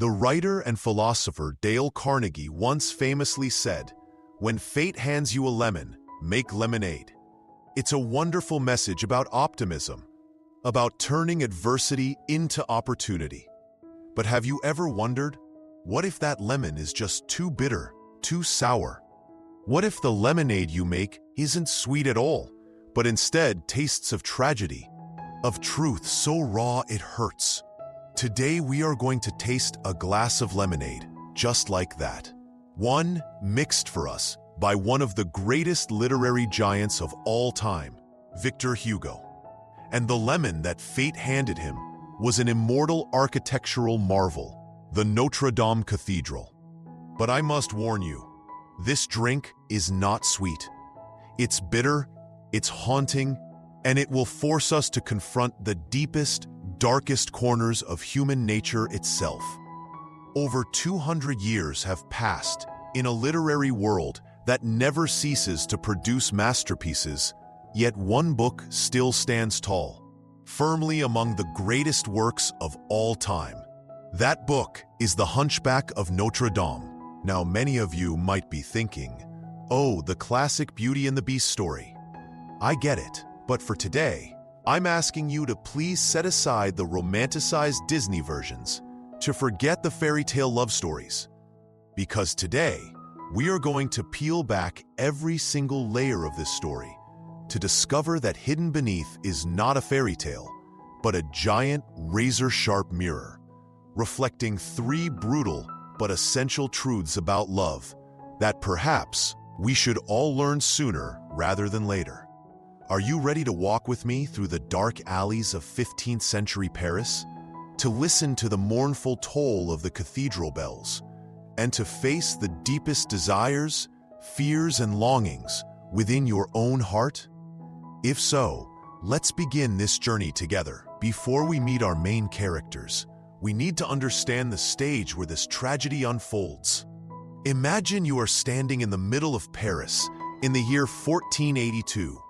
The writer and philosopher Dale Carnegie once famously said, "When fate hands you a lemon, make lemonade." It's a wonderful message about optimism, about turning adversity into opportunity. But have you ever wondered, what if that lemon is just too bitter, too sour? What if the lemonade you make isn't sweet at all, but instead tastes of tragedy, of truth so raw it hurts? Today we are going to taste a glass of lemonade, just like that. One mixed for us by one of the greatest literary giants of all time, Victor Hugo. And the lemon that fate handed him was an immortal architectural marvel, the Notre-Dame Cathedral. But I must warn you, this drink is not sweet. It's bitter, it's haunting, and it will force us to confront the deepest, darkest corners of human nature itself. Over 200 years have passed in a literary world that never ceases to produce masterpieces, yet one book still stands tall, firmly among the greatest works of all time. That book is The Hunchback of Notre-Dame. Now, many of you might be thinking, oh, the classic Beauty and the Beast story. I get it, but for today, I'm asking you to please set aside the romanticized Disney versions, to forget the fairy tale love stories. Because today, we are going to peel back every single layer of this story to discover that hidden beneath is not a fairy tale, but a giant, razor-sharp mirror, reflecting three brutal but essential truths about love that perhaps we should all learn sooner rather than later. Are you ready to walk with me through the dark alleys of 15th century Paris, to listen to the mournful toll of the cathedral bells, and to face the deepest desires, fears, and longings within your own heart? If so, let's begin this journey together. Before we meet our main characters, we need to understand the stage where this tragedy unfolds. Imagine you are standing in the middle of Paris in the year 1482.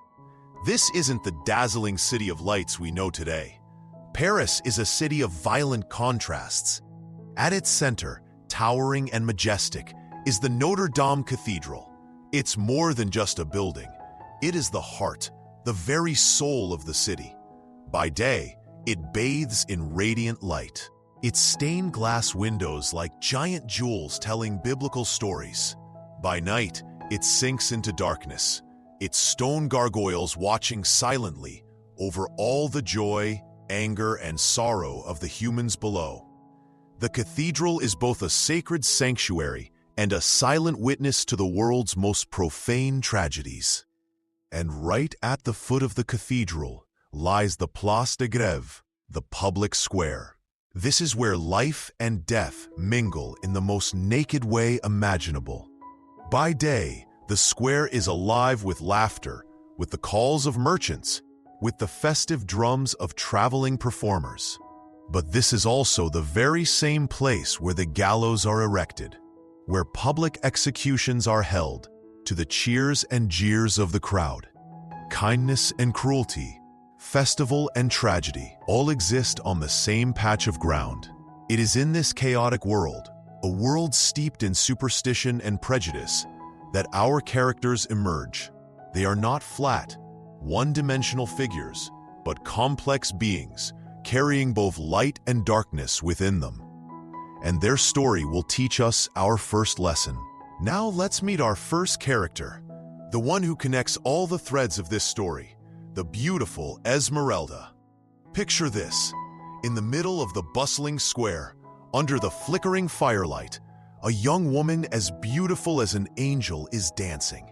This isn't the dazzling city of lights we know today. Paris is a city of violent contrasts. At its center, towering and majestic, is the Notre-Dame Cathedral. It's more than just a building. It is the heart, the very soul of the city. By day, it bathes in radiant light. Its stained glass windows like giant jewels telling biblical stories. By night, it sinks into darkness, its stone gargoyles watching silently over all the joy, anger, and sorrow of the humans below. The cathedral is both a sacred sanctuary and a silent witness to the world's most profane tragedies. And right at the foot of the cathedral lies the Place de Grève, the public square. This is where life and death mingle in the most naked way imaginable. By day, the square is alive with laughter, with the calls of merchants, with the festive drums of traveling performers. But this is also the very same place where the gallows are erected, where public executions are held to the cheers and jeers of the crowd. Kindness and cruelty, festival and tragedy all exist on the same patch of ground. It is in this chaotic world, a world steeped in superstition and prejudice, that our characters emerge. They are not flat, one-dimensional figures, but complex beings carrying both light and darkness within them. And their story will teach us our first lesson. Now let's meet our first character, the one who connects all the threads of this story, the beautiful Esmeralda. Picture this: in the middle of the bustling square, under the flickering firelight, a young woman as beautiful as an angel is dancing.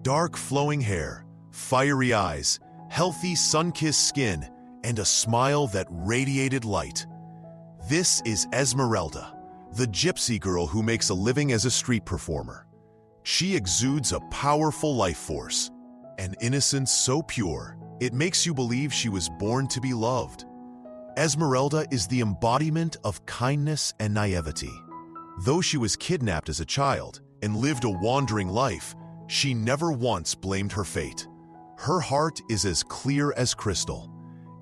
Dark flowing hair, fiery eyes, healthy sun-kissed skin, and a smile that radiated light. This is Esmeralda, the gypsy girl who makes a living as a street performer. She exudes a powerful life force, an innocence so pure, it makes you believe she was born to be loved. Esmeralda is the embodiment of kindness and naivety. Though she was kidnapped as a child and lived a wandering life, she never once blamed her fate. Her heart is as clear as crystal,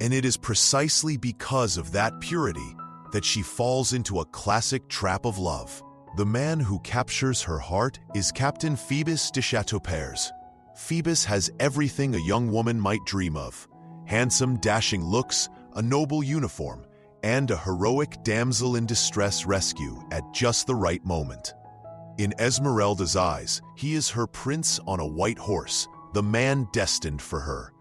and it is precisely because of that purity that she falls into a classic trap of love. The man who captures her heart is Captain Phoebus de Chateauperes. Phoebus has everything a young woman might dream of: handsome, dashing looks, a noble uniform, and a heroic damsel in distress rescue at just the right moment. In Esmeralda's eyes, he is her prince on a white horse, the man destined for her.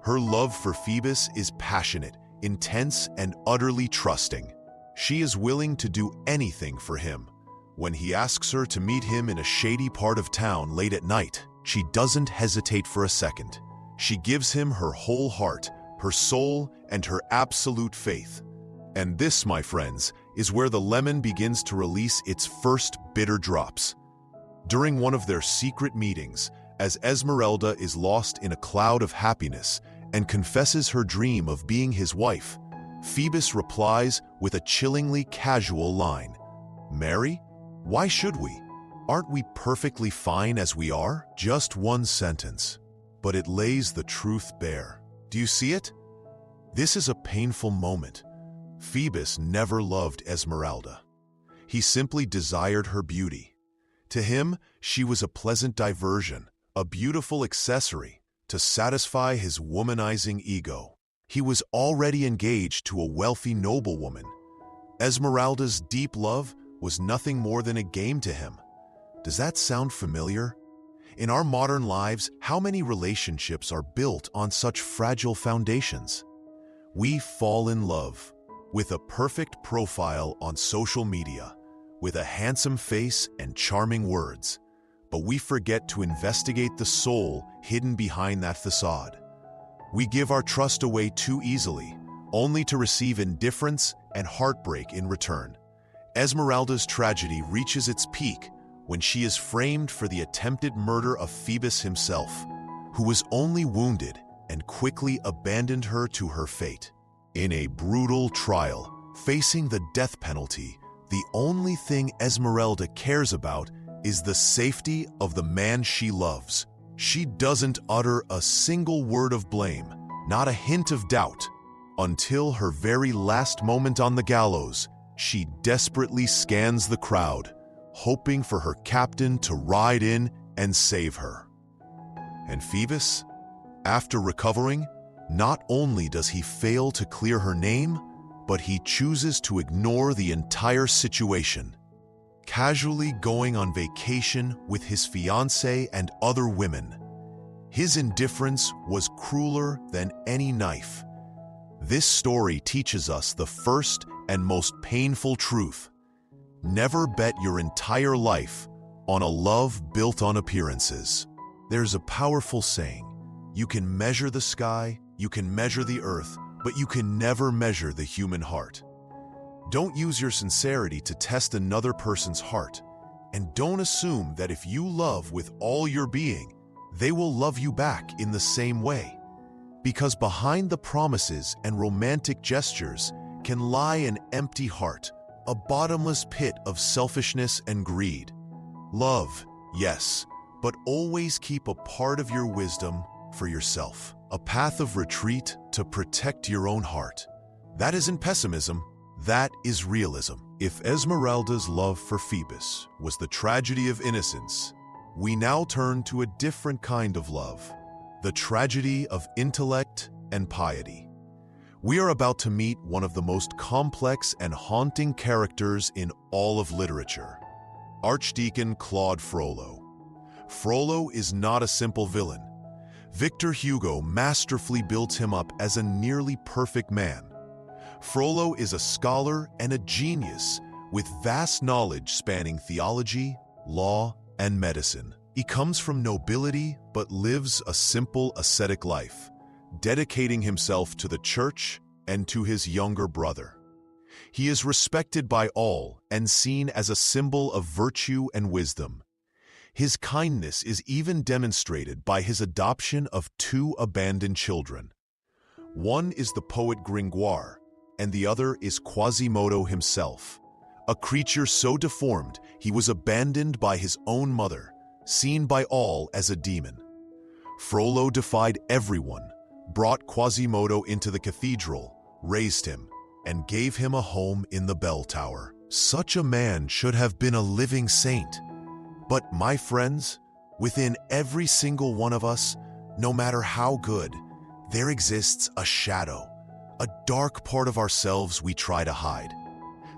Her love for Phoebus is passionate, intense, and utterly trusting. She is willing to do anything for him. When he asks her to meet him in a shady part of town late at night, she doesn't hesitate for a second. She gives him her whole heart, her soul, and her absolute faith. And this, my friends, is where the lemon begins to release its first bitter drops. During one of their secret meetings, as Esmeralda is lost in a cloud of happiness and confesses her dream of being his wife, Phoebus replies with a chillingly casual line: "Marry? Why should we? Aren't we perfectly fine as we are?" Just one sentence, but it lays the truth bare. Do you see it? This is a painful moment. Phoebus never loved Esmeralda. He simply desired her beauty. To him, she was a pleasant diversion, a beautiful accessory to satisfy his womanizing ego. He was already engaged to a wealthy noblewoman. Esmeralda's deep love was nothing more than a game to him. Does that sound familiar? In our modern lives, how many relationships are built on such fragile foundations? We fall in love with a perfect profile on social media, with a handsome face and charming words, but we forget to investigate the soul hidden behind that facade. We give our trust away too easily, only to receive indifference and heartbreak in return. Esmeralda's tragedy reaches its peak when she is framed for the attempted murder of Phoebus himself, who was only wounded and quickly abandoned her to her fate. In a brutal trial, facing the death penalty, the only thing Esmeralda cares about is the safety of the man she loves. She doesn't utter a single word of blame, not a hint of doubt, until her very last moment on the gallows. She desperately scans the crowd, hoping for her captain to ride in and save her. And Phoebus, after recovering, not only does he fail to clear her name, but he chooses to ignore the entire situation, casually going on vacation with his fiancée and other women. His indifference was crueler than any knife. This story teaches us the first and most painful truth: never bet your entire life on a love built on appearances. There's a powerful saying: you can measure the sky, you can measure the earth, but you can never measure the human heart. Don't use your sincerity to test another person's heart, and don't assume that if you love with all your being, they will love you back in the same way. Because behind the promises and romantic gestures can lie an empty heart, a bottomless pit of selfishness and greed. Love, yes, but always keep a part of your wisdom for yourself, a path of retreat to protect your own heart. That isn't pessimism, that is realism. If Esmeralda's love for Phoebus was the tragedy of innocence, we now turn to a different kind of love, the tragedy of intellect and piety. We are about to meet one of the most complex and haunting characters in all of literature, Archdeacon Claude Frollo. Frollo is not a simple villain. Victor Hugo masterfully builds him up as a nearly perfect man. Frollo is a scholar and a genius with vast knowledge spanning theology, law, and medicine. He comes from nobility but lives a simple ascetic life, dedicating himself to the church and to his younger brother. He is respected by all and seen as a symbol of virtue and wisdom. His kindness is even demonstrated by his adoption of 2 abandoned children. One is the poet Gringoire, and the other is Quasimodo himself, a creature so deformed he was abandoned by his own mother, seen by all as a demon. Frollo defied everyone, brought Quasimodo into the cathedral, raised him, and gave him a home in the bell tower. Such a man should have been a living saint. But, my friends, within every single one of us, no matter how good, there exists a shadow, a dark part of ourselves we try to hide.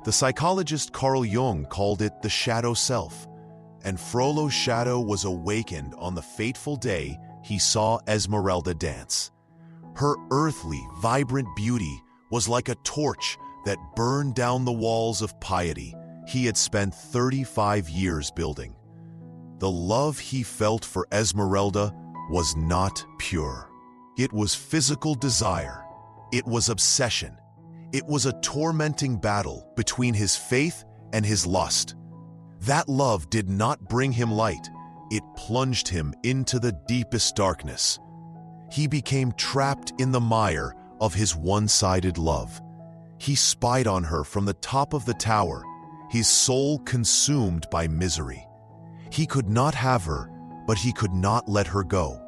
The psychologist Carl Jung called it the shadow self, and Frollo's shadow was awakened on the fateful day he saw Esmeralda dance. Her earthly, vibrant beauty was like a torch that burned down the walls of piety he had spent 35 years building. The love he felt for Esmeralda was not pure. It was physical desire. It was obsession. It was a tormenting battle between his faith and his lust. That love did not bring him light. It plunged him into the deepest darkness. He became trapped in the mire of his one-sided love. He spied on her from the top of the tower, his soul consumed by misery. He could not have her, but he could not let her go.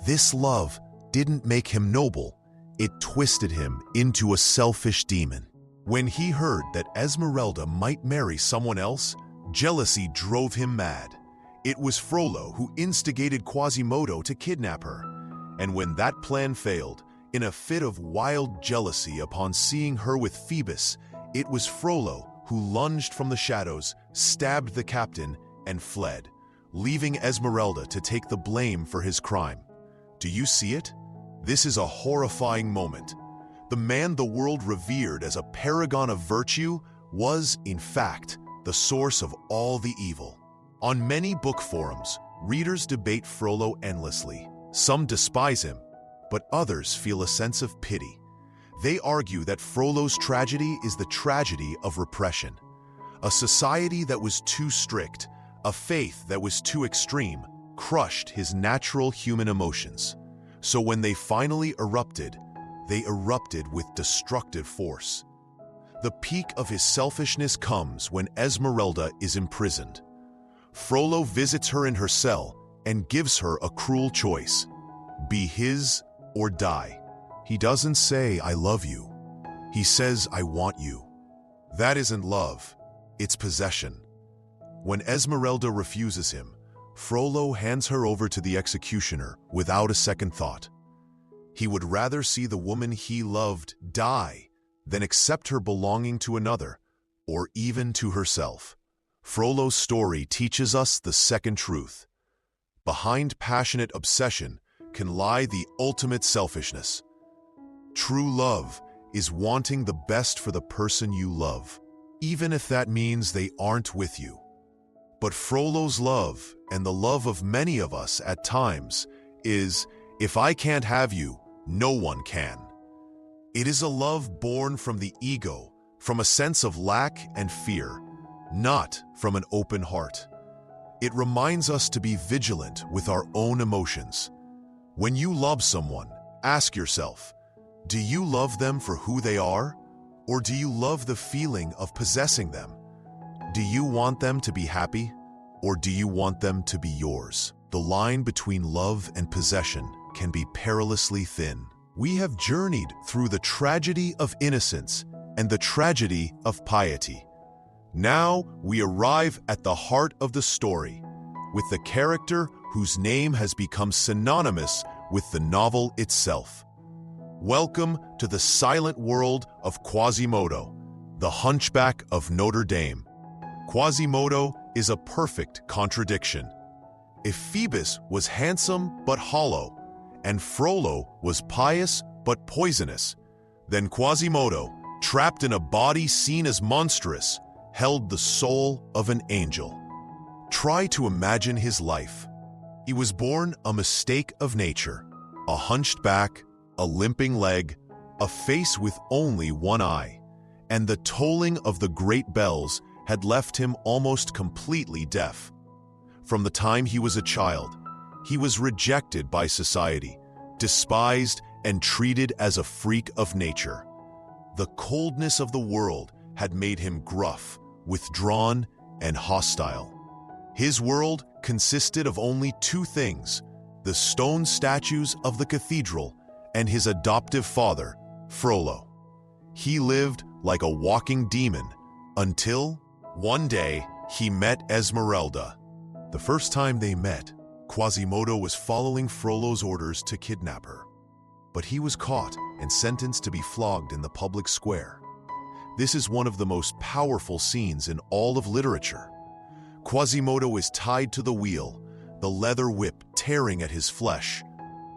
This love didn't make him noble. It twisted him into a selfish demon. When he heard that Esmeralda might marry someone else, jealousy drove him mad. It was Frollo who instigated Quasimodo to kidnap her. And when that plan failed, in a fit of wild jealousy upon seeing her with Phoebus, it was Frollo who lunged from the shadows, stabbed the captain, and fled, leaving Esmeralda to take the blame for his crime. Do you see it? This is a horrifying moment. The man the world revered as a paragon of virtue was, in fact, the source of all the evil. On many book forums, readers debate Frollo endlessly. Some despise him, but others feel a sense of pity. They argue that Frollo's tragedy is the tragedy of repression. A society that was too strict, a faith that was too extreme, crushed his natural human emotions. So when they finally erupted, they erupted with destructive force. The peak of his selfishness comes when Esmeralda is imprisoned. Frollo visits her in her cell and gives her a cruel choice: be his or die. He doesn't say, "I love you." He says, "I want you." That isn't love, it's possession. When Esmeralda refuses him, Frollo hands her over to the executioner without a second thought. He would rather see the woman he loved die than accept her belonging to another, or even to herself. Frollo's story teaches us the second truth. Behind passionate obsession can lie the ultimate selfishness. True love is wanting the best for the person you love, even if that means they aren't with you. But Frollo's love, and the love of many of us at times, is, if I can't have you, no one can. It is a love born from the ego, from a sense of lack and fear, not from an open heart. It reminds us to be vigilant with our own emotions. When you love someone, ask yourself, do you love them for who they are, or do you love the feeling of possessing them? Do you want them to be happy, or do you want them to be yours? The line between love and possession can be perilously thin. We have journeyed through the tragedy of innocence and the tragedy of piety. Now we arrive at the heart of the story, with the character whose name has become synonymous with the novel itself. Welcome to the silent world of Quasimodo, the Hunchback of Notre-Dame. Quasimodo is a perfect contradiction. If Phoebus was handsome but hollow, and Frollo was pious but poisonous, then Quasimodo, trapped in a body seen as monstrous, held the soul of an angel. Try to imagine his life. He was born a mistake of nature, a hunched back, a limping leg, a face with only one eye, and the tolling of the great bells had left him almost completely deaf. From the time he was a child, he was rejected by society, despised and treated as a freak of nature. The coldness of the world had made him gruff, withdrawn, and hostile. His world consisted of only two things: the stone statues of the cathedral and his adoptive father, Frollo. He lived like a walking demon, until one day he met Esmeralda. The first time they met, Quasimodo was following Frollo's orders to kidnap her. But he was caught and sentenced to be flogged in the public square. This is one of the most powerful scenes in all of literature. Quasimodo is tied to the wheel, the leather whip tearing at his flesh,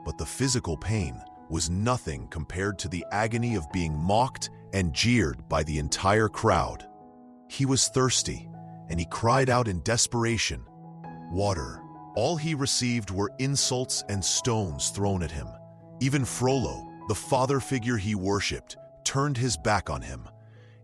but the physical pain was nothing compared to the agony of being mocked and jeered by the entire crowd. He was thirsty, and he cried out in desperation, "Water." All he received were insults and stones thrown at him. Even Frollo, the father figure he worshipped, turned his back on him.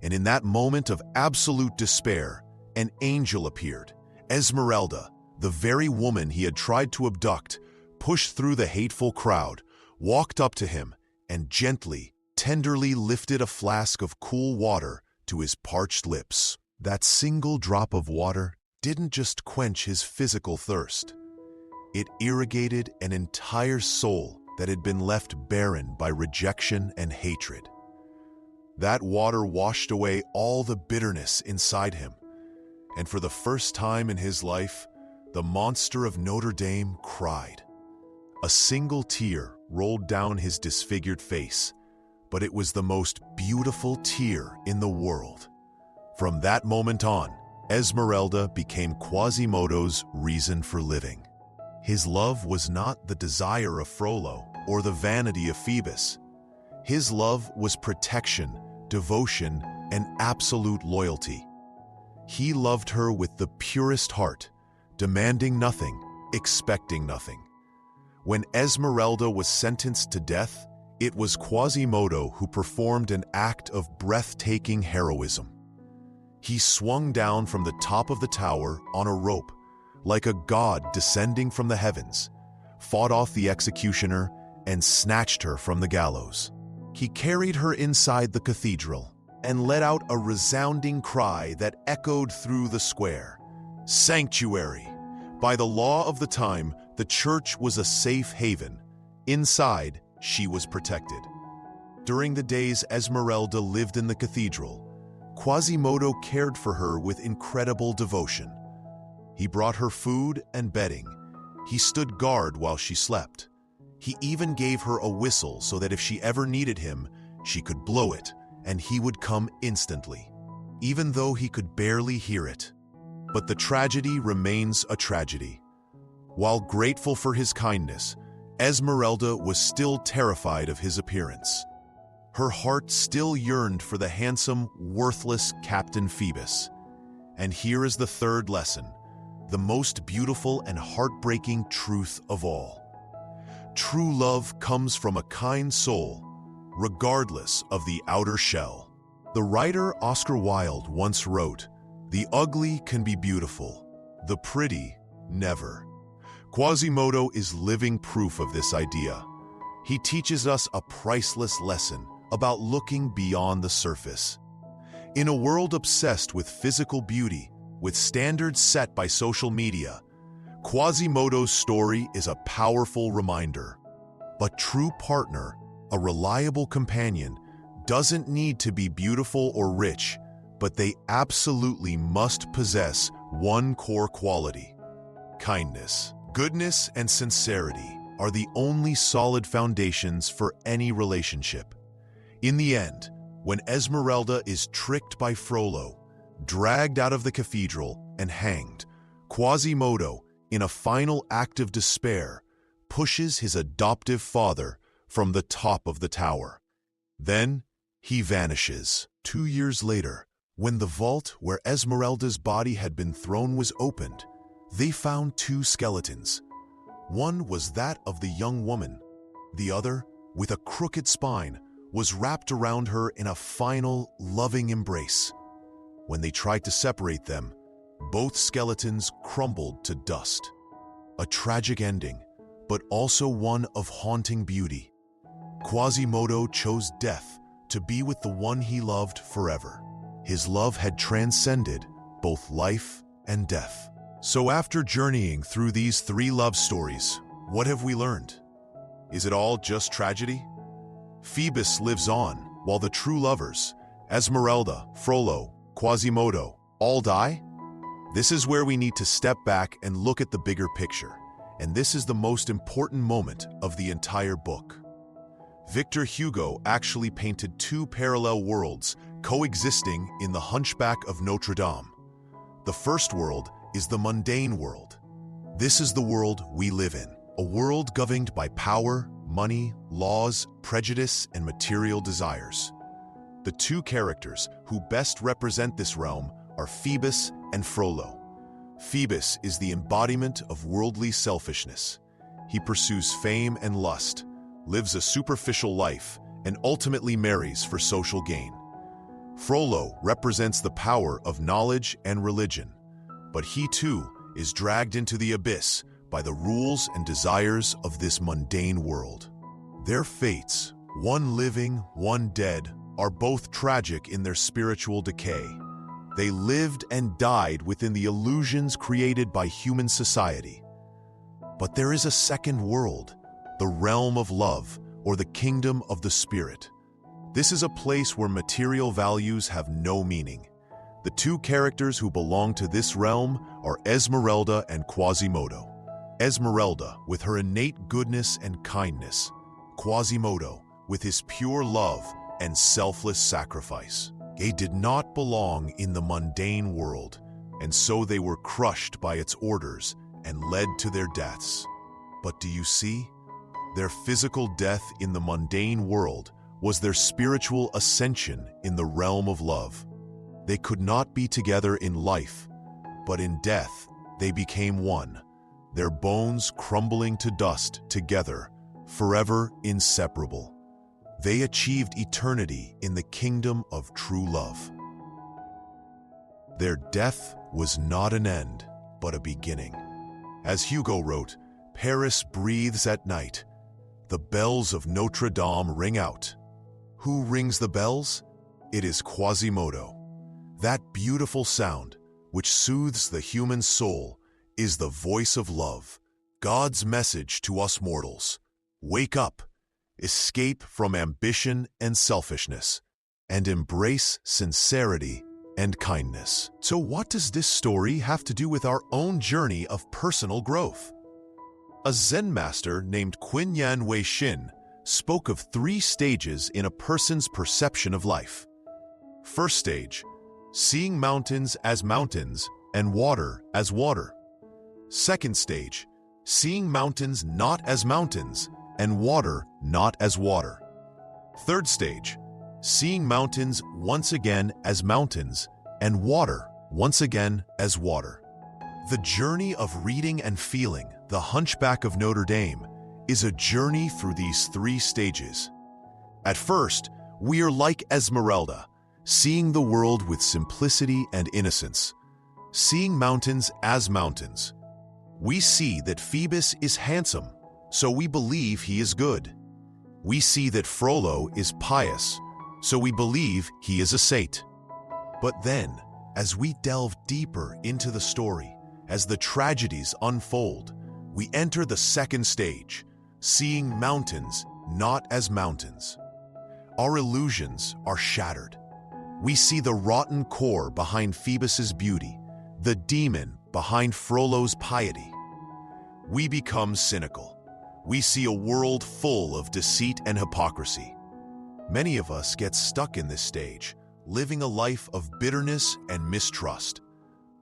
And in that moment of absolute despair, an angel appeared. Esmeralda, the very woman he had tried to abduct, pushed through the hateful crowd, walked up to him, and gently, tenderly lifted a flask of cool water to his parched lips. That single drop of water didn't just quench his physical thirst. It irrigated an entire soul that had been left barren by rejection and hatred. That water washed away all the bitterness inside him, and for the first time in his life, the monster of Notre-Dame cried. A single tear rolled down his disfigured face, but it was the most beautiful tear in the world. From that moment on, Esmeralda became Quasimodo's reason for living. His love was not the desire of Frollo or the vanity of Phoebus. His love was protection, devotion, and absolute loyalty. He loved her with the purest heart, demanding nothing, expecting nothing. When Esmeralda was sentenced to death, it was Quasimodo who performed an act of breathtaking heroism. He swung down from the top of the tower on a rope, like a god descending from the heavens, fought off the executioner, and snatched her from the gallows. He carried her inside the cathedral and let out a resounding cry that echoed through the square. Sanctuary! By the law of the time, the church was a safe haven. Inside, she was protected. During the days Esmeralda lived in the cathedral, Quasimodo cared for her with incredible devotion. He brought her food and bedding. He stood guard while she slept. He even gave her a whistle so that if she ever needed him, she could blow it, and he would come instantly, even though he could barely hear it. But the tragedy remains a tragedy. While grateful for his kindness, Esmeralda was still terrified of his appearance. Her heart still yearned for the handsome, worthless Captain Phoebus. And here is the third lesson, the most beautiful and heartbreaking truth of all. True love comes from a kind soul, regardless of the outer shell. The writer Oscar Wilde once wrote, "The ugly can be beautiful, the pretty never." Quasimodo is living proof of this idea. He teaches us a priceless lesson about looking beyond the surface. In a world obsessed with physical beauty, with standards set by social media, Quasimodo's story is a powerful reminder. A true partner, a reliable companion, doesn't need to be beautiful or rich, but they absolutely must possess one core quality: kindness. Goodness and sincerity are the only solid foundations for any relationship. In the end, when Esmeralda is tricked by Frollo, dragged out of the cathedral, and hanged, Quasimodo, in a final act of despair, pushes his adoptive father from the top of the tower. Then he vanishes. 2 years later, when the vault where Esmeralda's body had been thrown was opened, they found 2 skeletons. One was that of the young woman. The other, with a crooked spine, was wrapped around her in a final, loving embrace. When they tried to separate them, both skeletons crumbled to dust. A tragic ending, but also one of haunting beauty. Quasimodo chose death to be with the one he loved forever. His love had transcended both life and death. So after journeying through these 3 love stories, what have we learned? Is it all just tragedy? Phoebus lives on, while the true lovers, Esmeralda, Frollo, Quasimodo, all die? This is where we need to step back and look at the bigger picture, and this is the most important moment of the entire book. Victor Hugo actually painted two parallel worlds coexisting in the Hunchback of Notre-Dame. The first world is the mundane world. This is the world we live in, a world governed by power, money, laws, prejudice, and material desires. The two characters who best represent this realm are Phoebus and Frollo. Phoebus is the embodiment of worldly selfishness. He pursues fame and lust, lives a superficial life, and ultimately marries for social gain. Frollo represents the power of knowledge and religion, but he too is dragged into the abyss by the rules and desires of this mundane world. Their fates, one living, one dead, are both tragic in their spiritual decay. They lived and died within the illusions created by human society. But there is a second world, the realm of love, or the kingdom of the spirit. This is a place where material values have no meaning. The two characters who belong to this realm are Esmeralda and Quasimodo. Esmeralda, with her innate goodness and kindness. Quasimodo, with his pure love and selfless sacrifice. They did not belong in the mundane world, and so they were crushed by its orders and led to their deaths. But do you see? Their physical death in the mundane world was their spiritual ascension in the realm of love. They could not be together in life, but in death they became one, their bones crumbling to dust together, forever inseparable. They achieved eternity in the kingdom of true love. Their death was not an end, but a beginning. As Hugo wrote, Paris breathes at night. The bells of Notre-Dame ring out. Who rings the bells? It is Quasimodo. That beautiful sound, which soothes the human soul, is the voice of love, God's message to us mortals. Wake up, escape from ambition and selfishness, and embrace sincerity and kindness. So what does this story have to do with our own journey of personal growth? A Zen master named Qinyan Wei Xin spoke of 3 stages in a person's perception of life. First stage, seeing mountains as mountains and water as water. Second stage, seeing mountains not as mountains and water not as water. Third stage, seeing mountains once again as mountains and water once again as water. The journey of reading and feeling The Hunchback of Notre-Dame is a journey through these 3 stages. At first, we are like Esmeralda, seeing the world with simplicity and innocence, seeing mountains as mountains. We see that Phoebus is handsome, so we believe he is good. We see that Frollo is pious, so we believe he is a saint. But then, as we delve deeper into the story, as the tragedies unfold, we enter the second stage, seeing mountains not as mountains. Our illusions are shattered. We see the rotten core behind Phoebus's beauty, the demon behind Frollo's piety. We become cynical. We see a world full of deceit and hypocrisy. Many of us get stuck in this stage, living a life of bitterness and mistrust.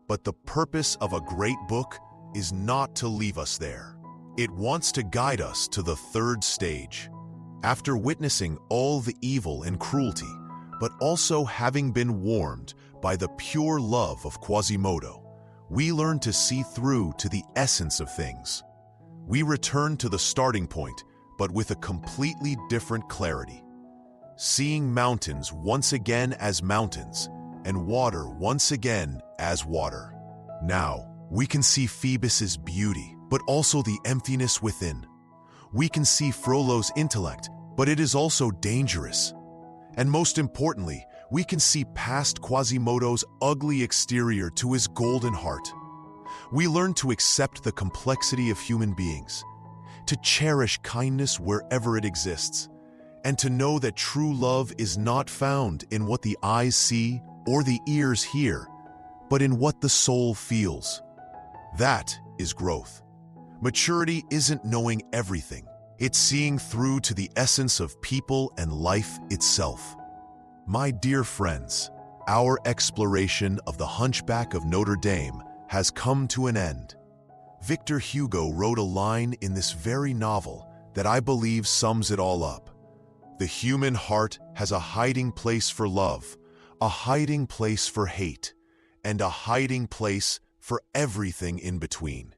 But the purpose of a great book is not to leave us there. It wants to guide us to the third stage. After witnessing all the evil and cruelty, but also having been warmed by the pure love of Quasimodo, we learn to see through to the essence of things. We return to the starting point, but with a completely different clarity. Seeing mountains once again as mountains, and water once again as water. Now, we can see Phoebus's beauty, but also the emptiness within. We can see Frollo's intellect, but it is also dangerous. And most importantly, we can see past Quasimodo's ugly exterior to his golden heart. We learn to accept the complexity of human beings, to cherish kindness wherever it exists, and to know that true love is not found in what the eyes see or the ears hear, but in what the soul feels. That is growth. Maturity isn't knowing everything. It's seeing through to the essence of people and life itself. My dear friends, our exploration of the Hunchback of Notre-Dame has come to an end. Victor Hugo wrote a line in this very novel that I believe sums it all up. The human heart has a hiding place for love, a hiding place for hate, and a hiding place for everything in between.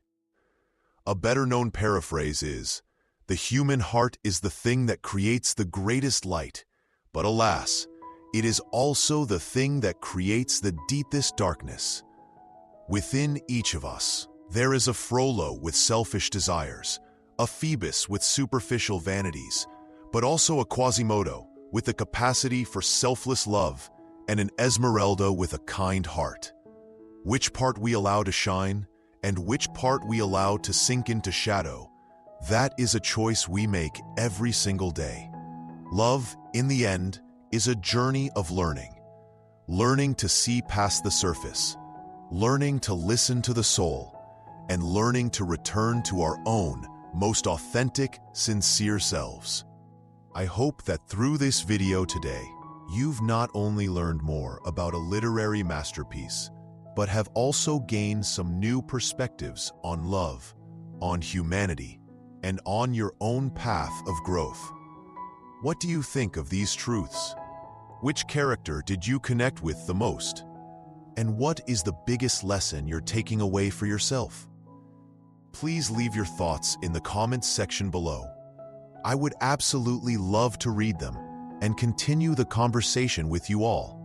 A better-known paraphrase is, the human heart is the thing that creates the greatest light, but alas, it is also the thing that creates the deepest darkness. Within each of us, there is a Frollo with selfish desires, a Phoebus with superficial vanities, but also a Quasimodo with the capacity for selfless love and an Esmeralda with a kind heart. Which part we allow to shine and which part we allow to sink into shadow, that is a choice we make every single day. Love, in the end, is a journey of learning. Learning to see past the surface, learning to listen to the soul, and learning to return to our own, most authentic, sincere selves. I hope that through this video today, you've not only learned more about a literary masterpiece, but have also gained some new perspectives on love, on humanity, and on your own path of growth. What do you think of these truths? Which character did you connect with the most? And what is the biggest lesson you're taking away for yourself? Please leave your thoughts in the comments section below. I would absolutely love to read them and continue the conversation with you all.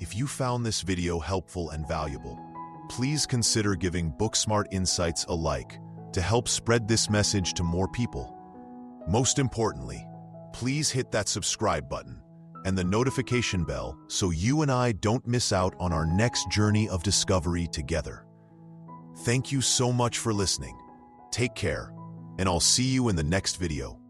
If you found this video helpful and valuable, please consider giving Booksmart Insights a like to help spread this message to more people. Most importantly, please hit that subscribe button and the notification bell so you and I don't miss out on our next journey of discovery together. Thank you so much for listening. Take care, and I'll see you in the next video.